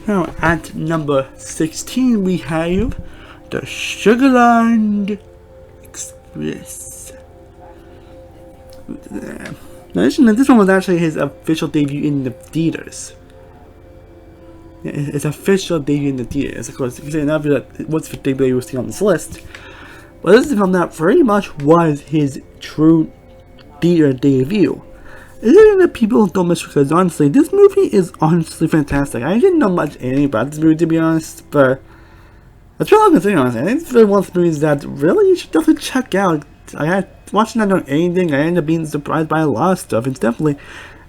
Now at number 16 we have the SUGARLAND Express. Now this one was actually his official debut in the theaters. It's official debut in the theaters. Of course, you can say another that what's the debut you see on this list. But this is a film that pretty much was his true theater debut. Isn't it people don't miss, because honestly, this movie is honestly fantastic. I didn't know much anything about this movie, to be honest, but that's really all I'm gonna say, honestly. I think it's really one of those movies that really you should definitely check out. I had watching not knowing anything, I ended up being surprised by a lot of stuff. It's definitely,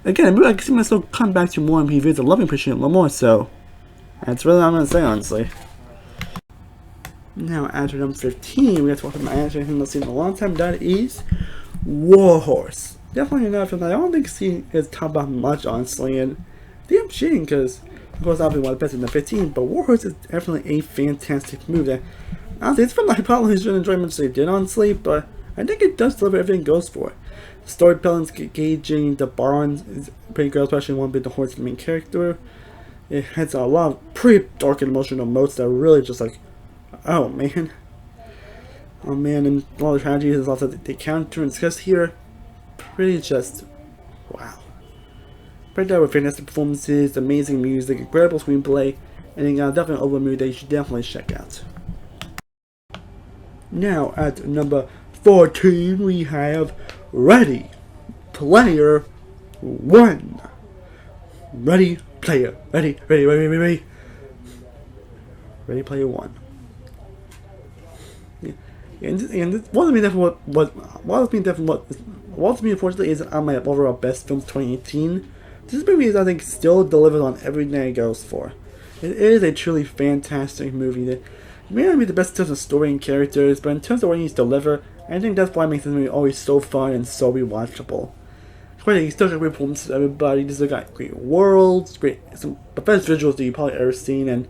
again, a movie I can see myself come back to more and revisit, loving appreciate it a little more, so that's really all I'm gonna say, honestly. Now, after number 15, we have to talk about an actor who I've seen in a long time. That is Warhorse. Definitely another film that I don't think is talked about much, honestly, and damn shame, because of course I'll be one of the best in the 15, but Warhorse is definitely a fantastic movie. Honestly, it's a film that I probably shouldn't enjoy much as they did, honestly, but I think it does deliver everything it goes for. The storytelling's engaging, the Barnes is pretty good, especially one being the horse, the main character. It has a lot of pretty dark and emotional notes that are really just like, oh man, and all the tragedies is also they counter and discuss here. Pretty just wow. Right there with fantastic performances, amazing music, incredible screenplay, and definitely an over movie that you should definitely check out. Now at number 14 we have Ready Player One. Ready Player One. And this wasn't me unfortunately isn't on my overall best films 2018. This movie is, I think, still delivers on everything it goes for. It is a truly fantastic movie that may not be the best in terms of story and characters, but in terms of what it needs to deliver, I think that's why it makes this movie always so fun and so rewatchable. You still got great performances to everybody, you still got great worlds, some the best visuals that you've probably ever seen, and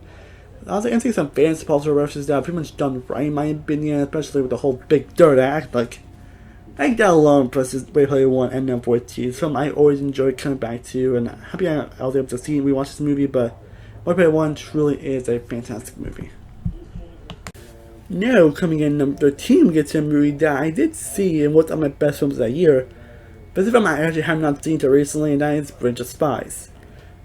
I can see some fantasy puzzle references that are pretty much done right in my opinion, especially with the whole big third act. Like, I think that alone plus Ready Player One and number 14. It's a film I always enjoy coming back to, and happy I was able to see and rewatch this movie, but Ready Player One truly is a fantastic movie. Now, coming in number 13, we get to a movie that I did see and was one of my best films that year. But it's a film I actually have not seen until recently, and that is Bridge of Spies.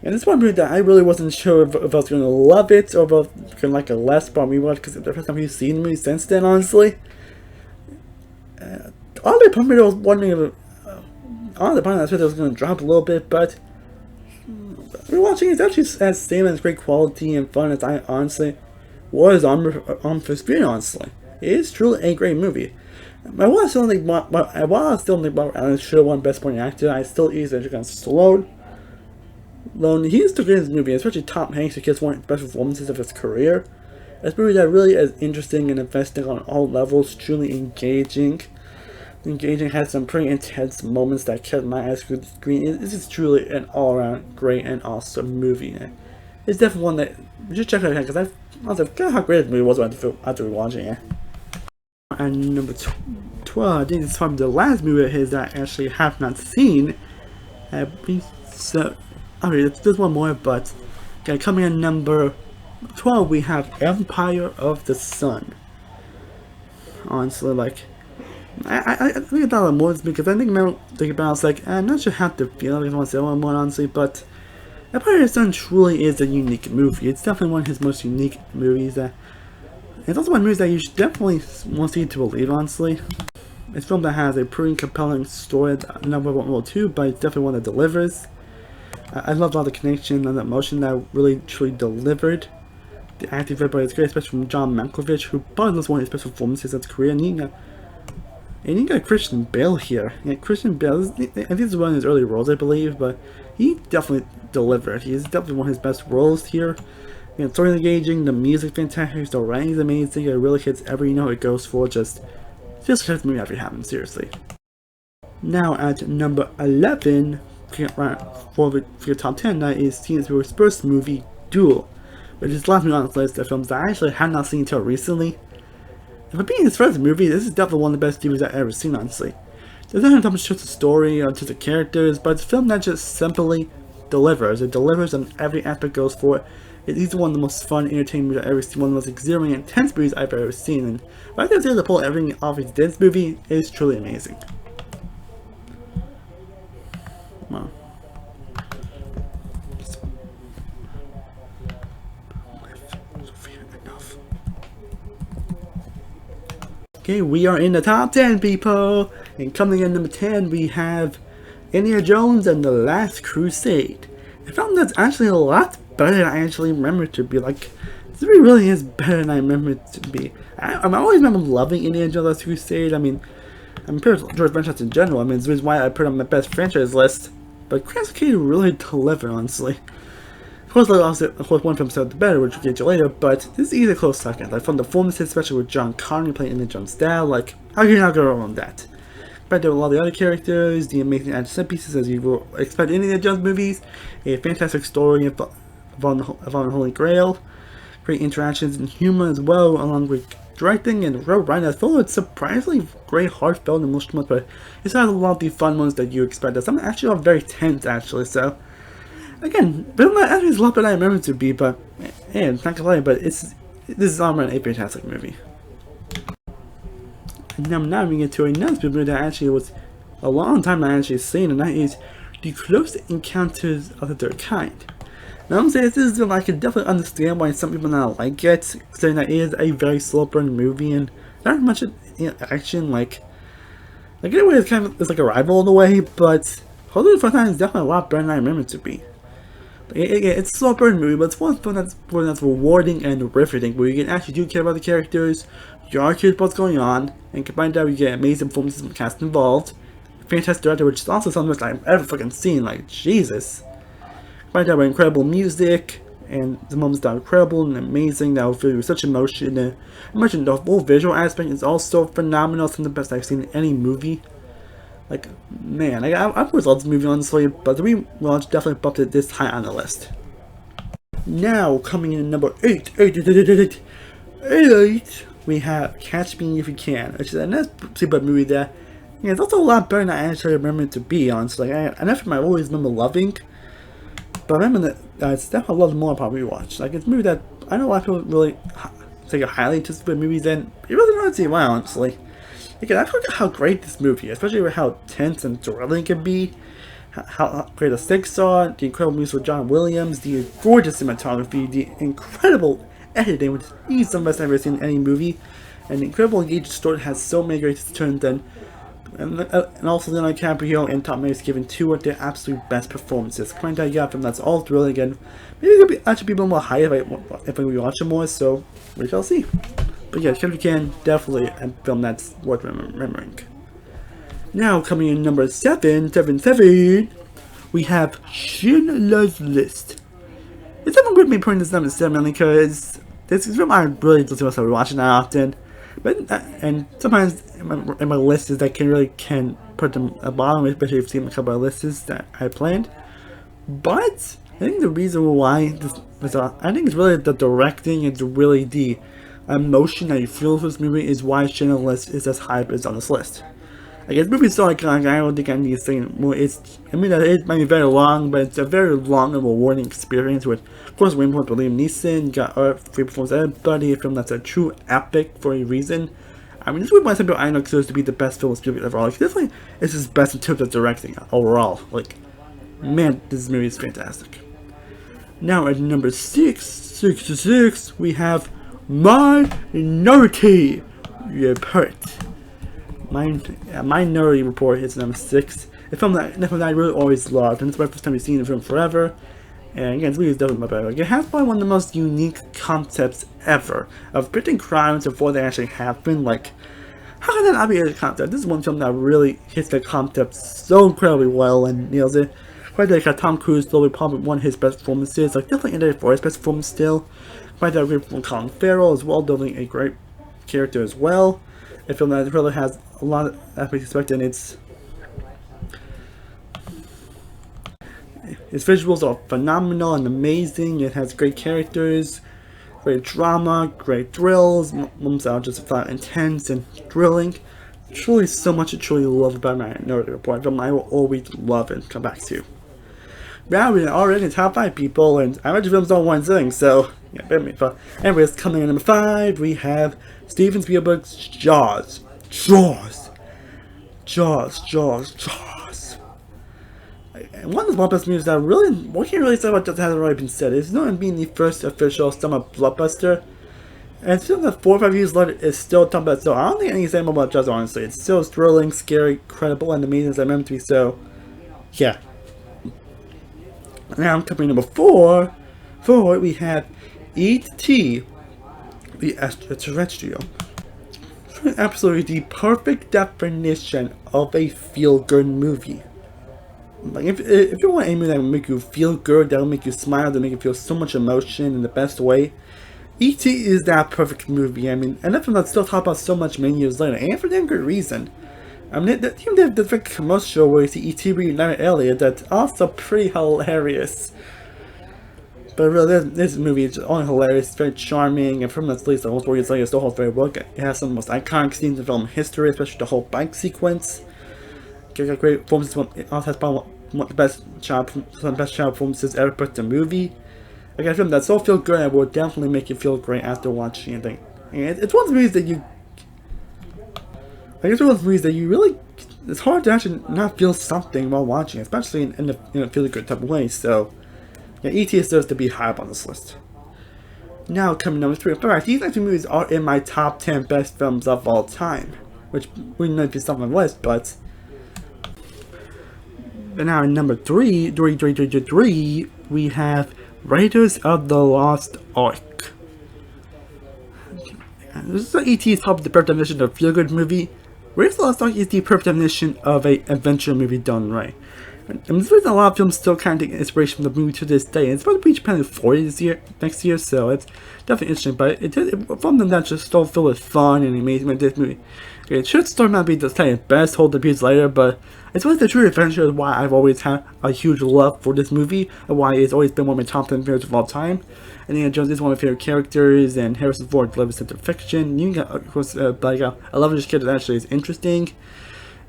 And it's one movie that I really wasn't sure if I was going to love it or if I was going to like it less but rewatch, because it's the first time I've seen the movie since then, honestly. All the part of it, I was wondering if all the part of it was going to drop a little bit, but rewatching it's actually as same as great quality and fun as I honestly was on first viewing, honestly. It is truly a great movie. While I still think Bob Allen should have won Best Supporting Actor, I still easily against Stallone. He is still great in this movie, especially Tom Hanks, who gets one of the best performances of his career. It's a movie that really is interesting and investing on all levels, truly engaging. Has some pretty intense moments that kept my eyes through the screen. This is truly an all-around great and awesome movie. It's definitely one that just check it out, because I was like, God, how great this movie was after rewatching it. And number 12, I think it's probably the last movie of his that I actually have not seen. So, okay, there's one more, but okay, coming in number 12, we have Empire of the Sun. Honestly, like, I think about it more because I think about it, I was like, I'm not sure how to feel like I want to say one more, honestly, but Empire of the Sun truly is a unique movie. It's definitely one of his most unique movies. It's also one of the movies that you should definitely want to see to believe, honestly. It's a film that has a pretty compelling story, number 1 or 2, but it's definitely one that delivers. I love all the connection and the emotion that really truly delivered. The acting for everybody is great, especially from John Malkovich, who probably was one of his best performances of his career. And you got Christian Bale here. Yeah, Christian Bale, I think this is one of his early roles, I believe, but he definitely delivered. He's definitely one of his best roles here. You know, story engaging, the music fantastic, the writing is amazing. It really hits every note it goes for. Just check this movie out if you haven't, seriously. Now at number 11, for your top 10, that is Steven Spielberg's first movie, Duel, which is the last movie on this list of films that I actually have not seen until recently. And for being his first movie, this is definitely one of the best movies I've ever seen, honestly. It doesn't have much to the story or to the characters, but it's a film that just simply delivers. It delivers on every aspect it goes for. It's one of the most fun, entertaining movies I've ever seen, one of the most exhilarating, intense movies I've ever seen, and if I could say to pull everything off he did this movie, it is truly amazing. Wow. Okay, we are in the top 10, people! And coming in number 10, we have Indiana Jones and the Last Crusade. I found that's actually a lot better than I actually remember it to be. Like, this movie really is better than I remember it to be. I always remember loving Indiana Jones and the Last Crusade. I mean, I'm pretty George franchise in general. I mean, it's the reason why I put it on my best franchise list. But Crusade really delivered, honestly. Of course, one film started better, which we'll get to later, but this is a close second. Like, from the performances, especially with John Connor playing Indiana Jones' dad, like, how can you not go wrong with that? But there were a lot of the other characters, the amazing action set pieces, as you will expect in Indiana Jones movies, a fantastic story about the Holy Grail, great interactions and humor as well, along with directing and road writing. I feel it's surprisingly great, heartfelt, and emotional, but it has a lot of the fun ones that you expect. Some actually are very tense, actually, so. Again, Bill actually is a lot better than I remember it to be, but not gonna lie, but this is all around a fantastic movie. And now I'm not moving into another movie that actually was a long time I actually seen, and that is The Close Encounters of the Third Kind. Now I'm saying this is, I can definitely understand why some people not like it, saying that it is a very slow burn movie and not much action. Like in a way, it's like a rival in a way, but Holding the Front Line is definitely a lot better than I remember it to be. It's a slow burn movie, but it's one that's rewarding and riveting, where you can actually do care about the characters, you are curious about what's going on, and combined that, you get amazing performances from the cast involved, fantastic director, which is also something that I've ever fucking seen, like, Jesus. Combined that with incredible music, and the moments that are incredible and amazing, that will fill you with such emotion, and the whole visual aspect is also phenomenal, some of the best I've seen in any movie. Like, man, I've always loved this movie, honestly, but the relaunch definitely bumped it this high on the list. Now, coming in at number 8, we have Catch Me If You Can, which is a nice Spielberg movie that, yeah, it's also a lot better than I actually remember it to be, honestly. I always remember loving, but I remember that it's definitely a lot more probably rewatch. Like, it's a movie that I know a lot of people really take a highly to Spielberg movies, and it really don't see why, honestly. Again, I forgot how great this movie is, especially with how tense and thrilling it can be, how great the stakes are, the incredible music with John Williams, the gorgeous cinematography, the incredible editing, which is some of the best I've ever seen in any movie, and the incredible engaging story that has so many great turns, and also Leonardo DiCaprio and Tom Hanks given two of their absolute best performances. Coming down, yeah, from that's all thrilling again. Maybe it'll actually be a little more high if I rewatch it more, so we shall see. But yeah, Catch Me If You Can, definitely a film that's worth remembering. Now, coming in number 7, we have Schindler's List. It's definitely good me putting this number 7 because this is a film I really don't see myself watching that often. But and sometimes in my lists I can put them at the bottom, especially if you've seen a couple of lists that I planned. But I think the reason why I think it's really the directing and really the emotion that you feel for this movie is why Schindler's List is as high as on this list. I guess movie so iconic, I don't think I need to say more. I mean, it might be very long, but it's a very long and rewarding experience with, of course, Wayne with Liam Neeson, got free performance everybody, a film that's a true epic for a reason. I mean, this would be something I know considers to be the best film of Spielberg ever. Like, definitely, it's his best in terms of directing overall. Like, man, this movie is fantastic. Now, at number 6, we have Minority Report. Minority Report is number 6. A film that I really always loved, and it's my first time seeing the film forever. And again, this movie is definitely my favorite. It has probably one of the most unique concepts ever of predicting crimes before they actually happen. Like, how can that not be a concept? This is one film that really hits the concept so incredibly well and nails it. Quite like Tom Cruise, though, probably one of his best performances. Like, definitely in there for his best performance still. Quite that great from Colin Farrell as well, delivering a great character as well. A film that really has a lot of aspects expected, and its visuals are phenomenal and amazing. It has great characters, great drama, great thrills, moments that are just flat intense and thrilling. Truly so much to truly love about Minority Report, film I will always love and come back to. Now we're already in the top 5 people, and I imagine films don't one thing, so yeah, but anyways, coming in number 5, we have Steven Spielberg's Jaws. Jaws. And one of the blockbuster movies that really, what can you really say about Jaws hasn't already been said. It's known being the first official summer blockbuster, and still that 4 or 5 years later, it's still talking about. So I don't think anything to say about Jaws, honestly. It's still thrilling, scary, credible, and amazing as I remember to be. So, yeah. Now, coming number 4, we have E.T. the Extraterrestrial. Absolutely the perfect definition of a feel-good movie. Like if you want a movie that will make you feel good, that will make you smile, that will make you feel so much emotion in the best way, E.T. is that perfect movie. I mean, and that's one that's still talked about so much many years later, and for damn good reason. I mean, even the different commercial where you see E.T. reunited Elliot, that's also pretty hilarious. But really, this movie is only hilarious, it's very charming, and from its least, almost 4 years later, it still holds very well. It has some of the most iconic scenes in film history, especially the whole bike sequence. It got great performances. It also has probably one of the best child performances ever put in a movie. Like a film that so feel good and will definitely make you feel great after watching it. And it's one of the movies that you, it's one of the movies that you really, it's hard to actually not feel something while watching, especially in a feel good type of way. So, yeah, E.T. deserves to be high up on this list. Now, coming number 3. In fact, these two movies are in my top 10 best films of all time, which wouldn't know if it's on my list, but now in number 3, we have Raiders of the Lost Ark. This is E.T. is probably the perfect definition of a feel-good movie. Raiders of the Lost Ark is the perfect definition of an adventure movie done right. And this reason a lot of films still kind of take inspiration from the movie to this day. And it's supposed to be Japan 40 next year, so it's definitely interesting. But it from them that just still filled with fun and amazing with this movie. It should still not be the best hold the years later, but it's always the true adventure is why I've always had a huge love for this movie, and why it's always been one of my top 10 favorites of all time. And Indiana Jones is one of my favorite characters, and Harrison Ford delivers sense of fiction. You got, of course, I love this kid that actually is interesting.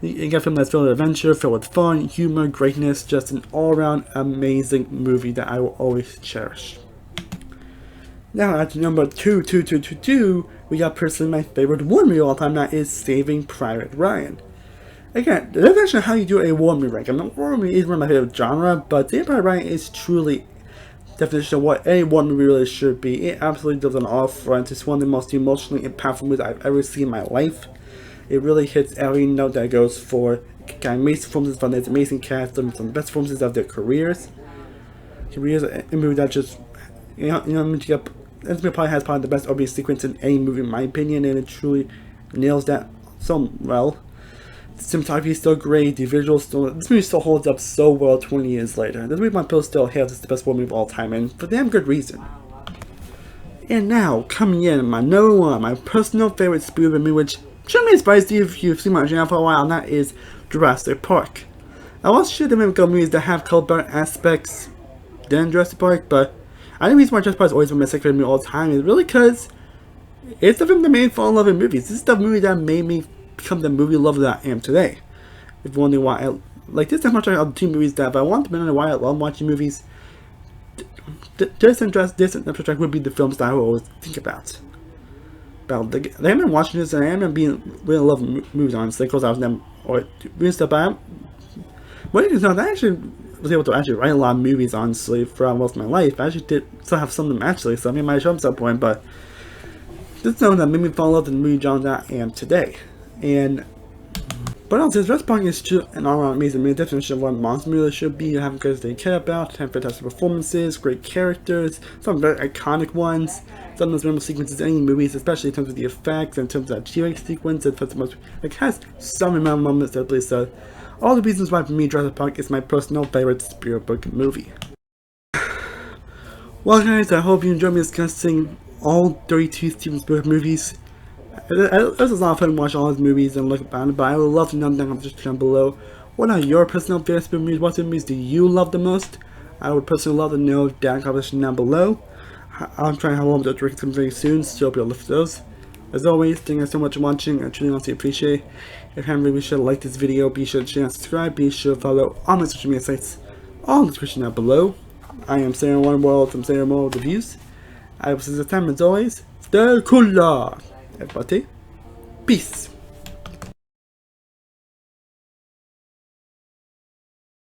You got a film that's filled with adventure, filled with fun, humor, greatness, just an all-around amazing movie that I will always cherish. Now at number 2, we got personally my favorite war movie of all time, that is Saving Private Ryan. Again, the definition of how you do a war movie rank. I mean, war movie is one of my favorite genre, but Saving Private Ryan is truly the definition of what any war movie really should be. It absolutely does on all fronts. It's one of the most emotionally impactful movies I've ever seen in my life. It really hits every note that it goes for. Got amazing performances from its amazing cast, some of the best performances of their careers. A movie that just, this movie probably has probably the best opening sequence in any movie in my opinion, and it truly nails that so well. The cinematography is still great, the visuals still, this movie still holds up so well 20 years later. This movie my pill still hails as the best war movie of all time, and for damn good reason. And now, coming in, my number 1, my personal favorite Spielberg movie, which shouldn't be surprised if you've seen my channel for a while, and that is Jurassic Park. I was sure there may be movies that have better aspects than Jurassic Park, but I think the reason why Jurassic Park has always been my second favorite movie all the time is really because it's the film that made me fall in love with movies. This is the movie that made me become the movie lover that I am today. If you're wondering why I like this, I'm not trying to two movies that, but I want to know why I love watching movies. This and Jurassic Park would be the films that I would always think about. I have been watching this, and I haven't been really in love with movies, honestly, because I was never doing stuff. But what it is now, I actually was able to actually write a lot of movies, honestly, throughout most of my life. I actually did still have some of them actually, so I might show them at some point. But this is something that made me fall in love with the movie genre that I am today. But also, Jurassic Park is an all-around amazing movie. Definition of what a monster movie should be. Having characters they care about, have fantastic performances, great characters, some very iconic ones. Some of those memorable sequences in any movies, especially in terms of the effects, in terms of that T-Rex sequence, it has some memorable moments that please. So, all the reasons why for me Jurassic Park is my personal favorite Spielberg movie. Well guys, I hope you enjoyed me discussing all 32 Steven Spielberg movies. It was a lot of fun watching all his movies and look about it, but I would love to know down in the comment section below. What are your personal favorite Spielberg movies? What movies do you love the most? I would personally love to know down in the comment section down below. I'm trying to have one of those drinks very soon, so I'll be able to lift those. As always, thank you guys so much for watching. I truly honestly appreciate it. If you haven't, be sure to like this video, be sure to share and subscribe, be sure to follow all my social media sites. all in the description down below. I am Sarah One World from Sarah World Reviews. I will see you next time, as always. Stay cool, everybody. Peace.